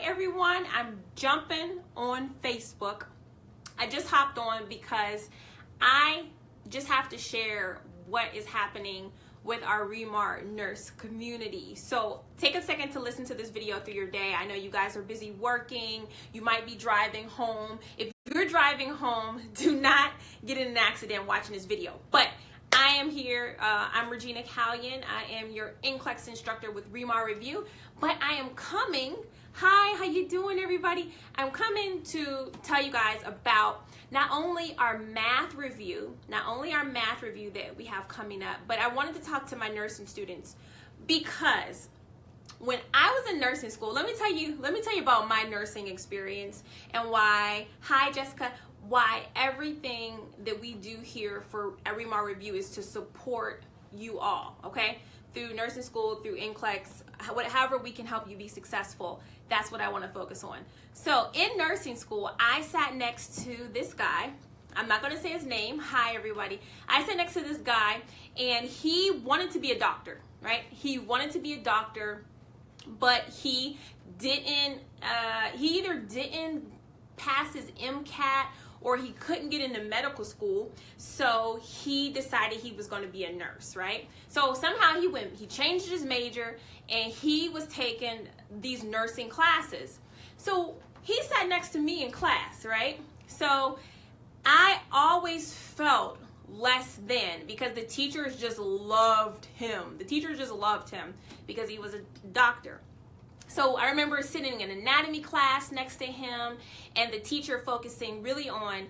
everyone, I'm jumping on Facebook. I just hopped on because I just have to share what is happening with our Remar nurse community. So take a second to listen to this video through your day. I know you guys are busy working. You might be driving home. If you're driving home, do not get in an accident watching this video. But I am here. I'm Regina Callion. I am your NCLEX instructor with Remar Review. But I am coming. Hi, how you doing, everybody? I'm coming to tell you guys about not only our math review that we have coming up, but I wanted to talk to my nursing students because when I was in nursing school, let me tell you about my nursing experience and why. Hi, Jessica. Why everything that we do here for Remar Review is to support you all, okay? Through nursing school, through NCLEX, however we can help you be successful, that's what I want to focus on. So in nursing school, I sat next to this guy. I'm not going to say his name. Hi, everybody. I sat next to this guy, and he wanted to be a doctor, right? He wanted to be a doctor, but he didn't, he either didn't pass his MCAT or he couldn't get into medical school, so he decided he was going to be a nurse, right? So somehow he changed his major, and he was taking these nursing classes. So he sat next to me in class, right? So I always felt less than because the teachers just loved him. The teachers just loved him because he was a doctor. So I remember sitting in an anatomy class next to him and the teacher focusing really on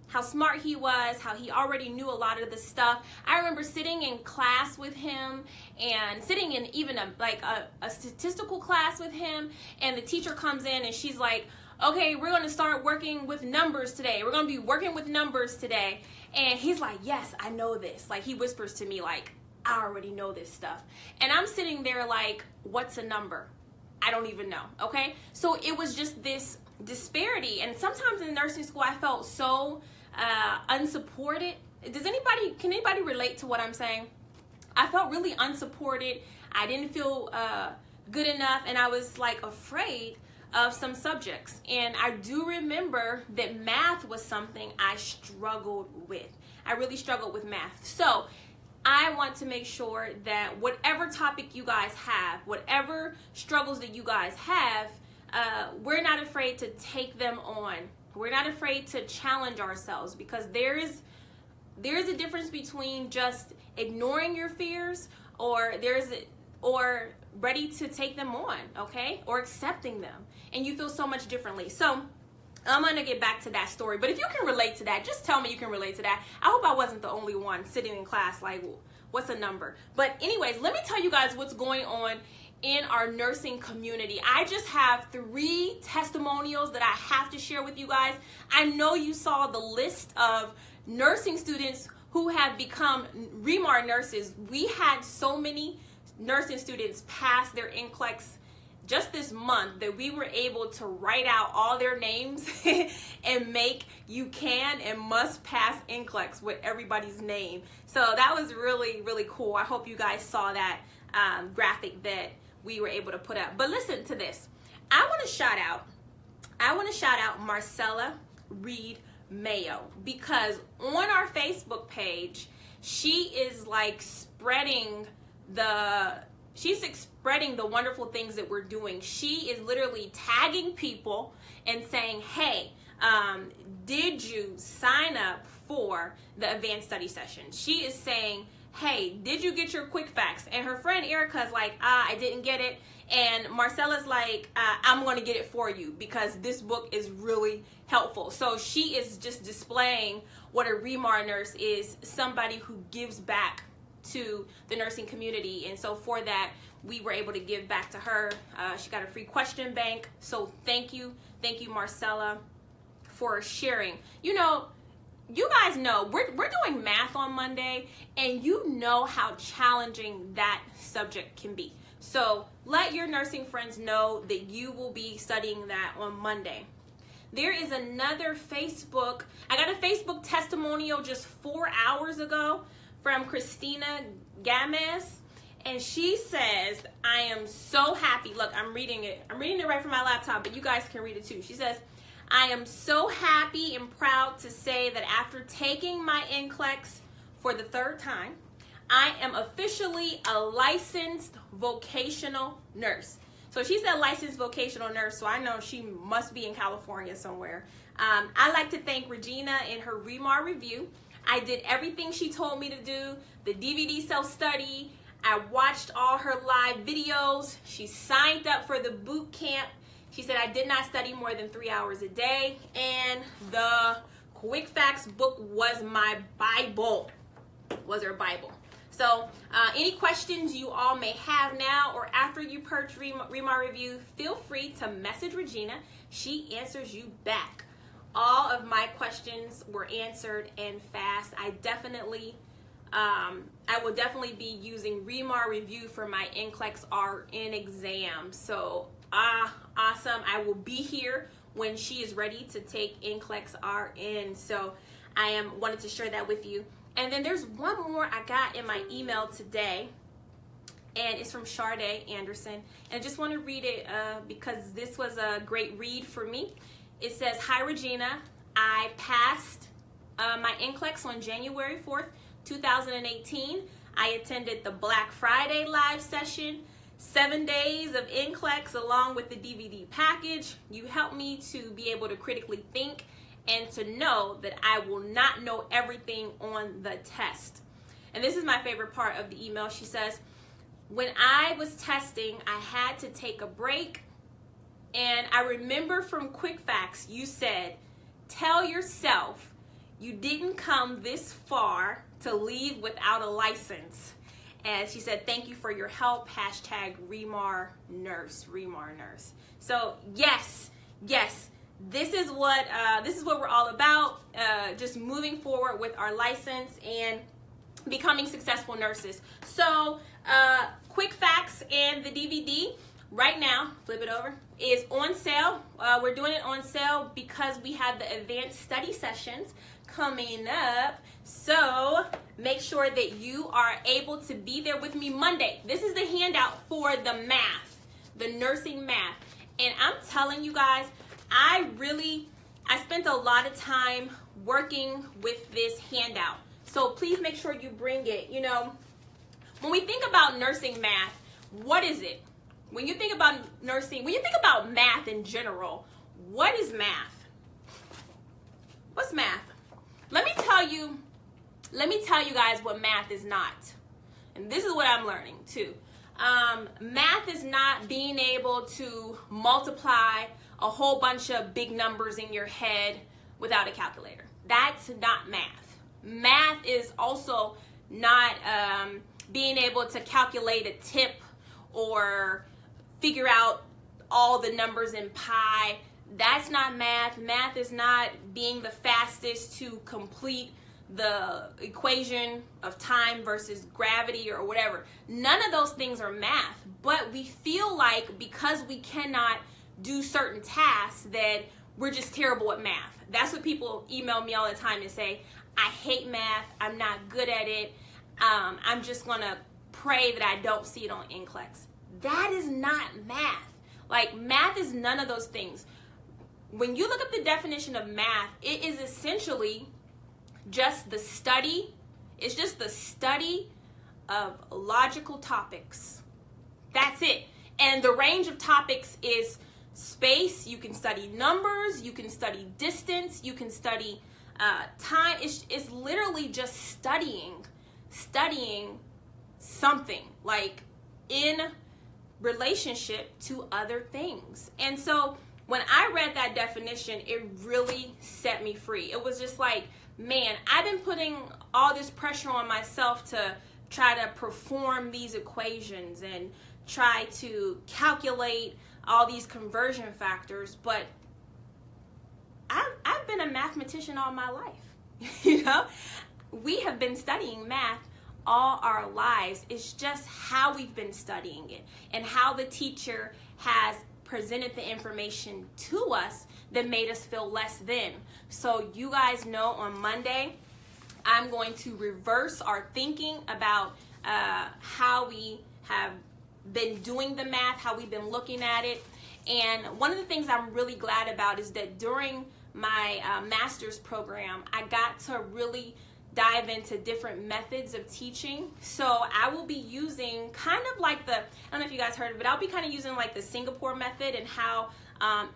how smart he was, how he already knew a lot of the stuff. I remember sitting in class with him and sitting in even a statistical class with him, and the teacher comes in and she's like, okay, we're going to start working with numbers today. We're going to be working with numbers today. And he's like, yes, I know this. Like, he whispers to me like, I already know this stuff. And I'm sitting there like, what's a number? I don't even know, okay? So it was just this disparity. And sometimes in nursing school, I felt so unsupported. Can anybody relate to what I'm saying? I felt really unsupported. I didn't feel good enough, and I was like afraid of some subjects. And I do remember that math was something I struggled with. I really struggled with math. So I want to make sure that whatever topic you guys have, whatever struggles that you guys have, we're not afraid to take them on. We're not afraid to challenge ourselves, because there is a difference between just ignoring your fears or ready to take them on, okay? Or accepting them. And you feel so much differently. So I'm going to get back to that story. But if you can relate to that, just tell me you can relate to that. I hope I wasn't the only one sitting in class like, what's a number? But anyways, let me tell you guys what's going on in our nursing community. I just have 3 testimonials that I have to share with you guys. I know you saw the list of nursing students who have become Remar nurses. We had so many nursing students pass their NCLEX just this month that we were able to write out all their names and make you can and must pass NCLEX with everybody's name. So that was really, really cool. I hope you guys saw that graphic that we were able to put up. But listen to this. I want to shout out Marcella Reed Mayo, because on our Facebook page, she is like spreading the wonderful things that we're doing. She is literally tagging people and saying, hey, did you sign up for the advanced study session? She is saying, hey, did you get your quick facts? And her friend Erica's like, I didn't get it. And Marcella's like, I'm going to get it for you because this book is really helpful. So she is just displaying what a Remar nurse is, somebody who gives back to the nursing community. And so for that, we were able to give back to her. She got a free question bank. So thank you, Marcella, for sharing. You know, you guys know we're doing math on Monday, and you know how challenging that subject can be. So let your nursing friends know that you will be studying that on Monday. There is another Facebook. I got a Facebook testimonial just 4 hours ago from Christina Gamez, And she says, I am so happy. Look, I'm reading it right from my laptop, but you guys can read it too. She says, I am so happy and proud to say that after taking my NCLEX for the third time, I am officially a licensed vocational nurse. So she said licensed vocational nurse, so I know she must be in California somewhere. I like to thank Regina in her REMAR review. I did everything she told me to do, the DVD self-study. I watched all her live videos. She signed up for the boot camp. She said I did not study more than 3 hours a day. And the Quick Facts book was my Bible, was her Bible. So any questions you all may have now or after you purchase REMAR review, feel free to message Regina. She answers you back. All of my questions were answered and fast. I will definitely be using REMAR review for my NCLEX RN exam. So awesome. I will be here when she is ready to take NCLEX RN. So I wanted to share that with you. And then there's one more I got in my email today, and it's from Sade Anderson. And I just want to read it because this was a great read for me. It says, hi Regina, I passed my NCLEX on January 4th, 2018. I attended the Black Friday live session, 7 days of NCLEX along with the DVD package. You helped me to be able to critically think and to know that I will not know everything on the test. And this is my favorite part of the email. She says, when I was testing, I had to take a break. And I remember from Quick Facts, you said, tell yourself you didn't come this far to leave without a license. And she said, thank you for your help. Hashtag REMAR nurse, REMAR nurse. So yes, this is what we're all about. Just moving forward with our license and becoming successful nurses. So Quick Facts and the DVD right now, flip it over, is on sale. We're doing it on sale because we have the advanced study sessions coming up. So make sure that you are able to be there with me Monday. This is the handout for the math, the nursing math. And I'm telling you guys, I spent a lot of time working with this handout. So please make sure you bring it. You know, when we think about nursing math, what is it? When you think about nursing, when you think about math in general, what is math? What's math? Let me tell you guys what math is not. And this is what I'm learning too. Math is not being able to multiply a whole bunch of big numbers in your head without a calculator. That's not math. Math is also not being able to calculate a tip or figure out all the numbers in pi. That's not math. Math is not being the fastest to complete the equation of time versus gravity or whatever. None of those things are math, but we feel like because we cannot do certain tasks that we're just terrible at math. That's what people email me all the time and say, I hate math, I'm not good at it, I'm just gonna pray that I don't see it on NCLEX. That is not math. Like, math is none of those things. When you look up the definition of math, it is essentially just the study. It's just the study of logical topics. That's it. And the range of topics is space. You can study numbers. You can study distance. You can study time. It's literally just studying something, like in relationship to other things. And so when I read that definition, it really set me free. It was just like, man, I've been putting all this pressure on myself to try to perform these equations and try to calculate all these conversion factors, but I've been a mathematician all my life. You know, we have been studying math all our lives. It's just how we've been studying it and how the teacher has presented the information to us that made us feel less than. So you guys know on Monday, I'm going to reverse our thinking about how we have been doing the math, how we've been looking at it. And one of the things I'm really glad about is that during my master's program, I got to really dive into different methods of teaching. So I will be using kind of like I don't know if you guys heard of it, I'll be kind of using like the Singapore method and how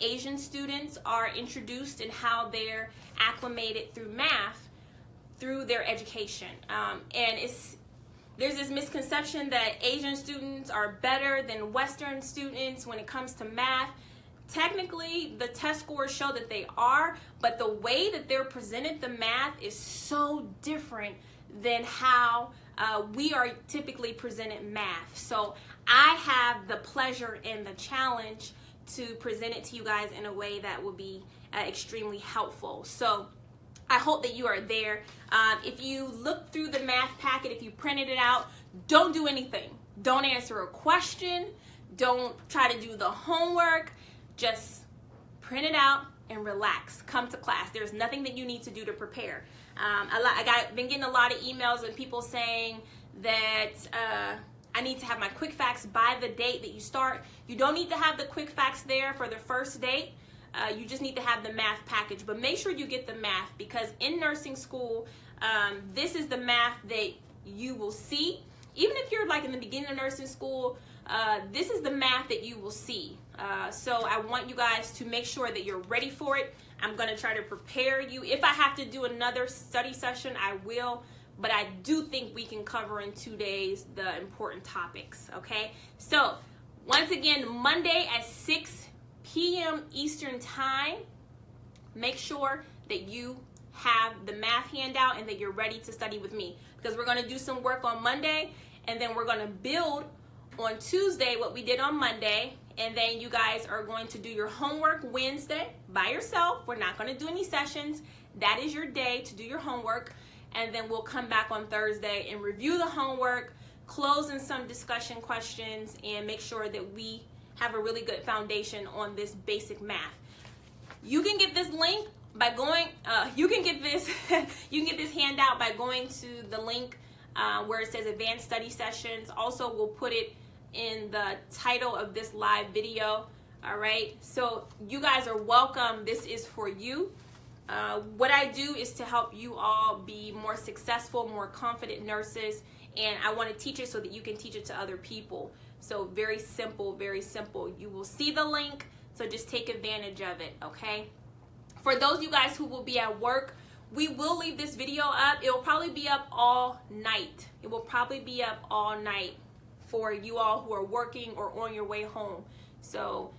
Asian students are introduced and how they're acclimated through math through their education. And there's this misconception that Asian students are better than Western students when it comes to math. Technically, the test scores show that they are, but the way that they're presented the math is so different than how we are typically presented math. So I have the pleasure and the challenge to present it to you guys in a way that will be extremely helpful. So I hope that you are there. If you look through the math packet, if you printed it out, don't do anything. Don't answer a question. Don't try to do the homework. Just print it out and relax. Come to class. There's nothing that you need to do to prepare. Been getting a lot of emails and people saying that I need to have my quick facts by the date that you start. You don't need to have the quick facts there for the first date. You just need to have the math package. But make sure you get the math, because in nursing school, this is the math that you will see. Even if you're like in the beginning of nursing school, this is the math that you will see. So I want you guys to make sure that you're ready for it. I'm going to try to prepare you. If I have to do another study session, I will. But I do think we can cover in 2 days the important topics, okay? So once again, Monday at 6 p.m. Eastern Time, make sure that you have the math handout and that you're ready to study with me, because we're going to do some work on Monday, and then we're going to build on Tuesday what we did on Monday, and then you guys are going to do your homework Wednesday by yourself. We're not going to do any sessions. That is your day to do your homework, and then we'll come back on Thursday and review the homework, close in some discussion questions, and make sure that we have a really good foundation on this basic math. You can get this link by going, you can get this handout by going to the link where it says Advanced Study Sessions. Also, we'll put it in the title of this live video. All right, so you guys are welcome. This is for you. What I do is to help you all be more successful, more confident nurses, and I want to teach it so that you can teach it to other people. So very simple, very simple. You will see the link, so just take advantage of it, okay? For those of you guys who will be at work, we will leave this video up. It will probably be up all night. It will probably be up all night for you all who are working or on your way home. So,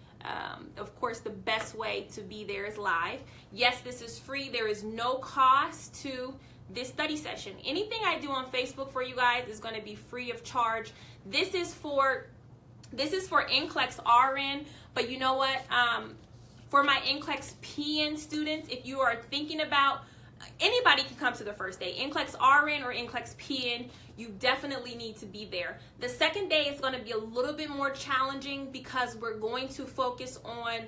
of course, the best way to be there is live. Yes, this is free. There is no cost to this study session. Anything I do on Facebook for you guys is going to be free of charge. This is for NCLEX RN, but you know what? For my NCLEX PN students, if you are thinking about, anybody can come to the first day, NCLEX RN or NCLEX PN, you definitely need to be there. The second day is going to be a little bit more challenging because we're going to focus on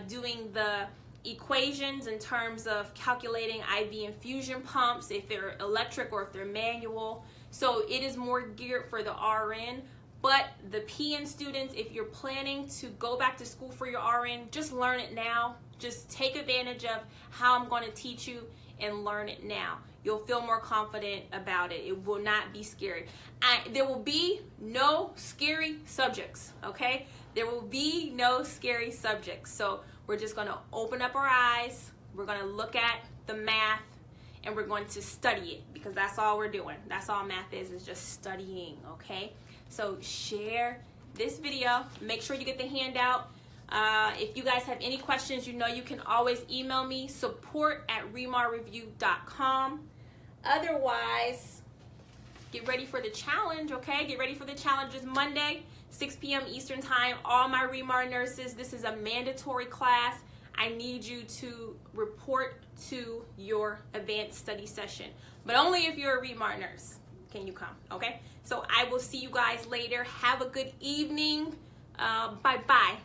doing the equations in terms of calculating IV infusion pumps, if they're electric or if they're manual. So it is more geared for the RN. But the PN students, if you're planning to go back to school for your RN, just learn it now. Just take advantage of how I'm going to teach you and learn it now. You'll feel more confident about it. It will not be scary. There will be no scary subjects, okay? There will be no scary subjects. So we're just going to open up our eyes. We're going to look at the math, and we're going to study it, because that's all we're doing. That's all math is just studying, okay? So share this video. Make sure you get the handout. If you guys have any questions, you know you can always email me, support@remarreview.com. Otherwise, get ready for the challenge, okay? Get ready for the challenge. It's Monday, 6 p.m. Eastern Time. All my Remar nurses, this is a mandatory class. I need you to report to your advanced study session, but only if you're a Remar nurse can you come, okay? So I will see you guys later. Have a good evening. Bye-bye.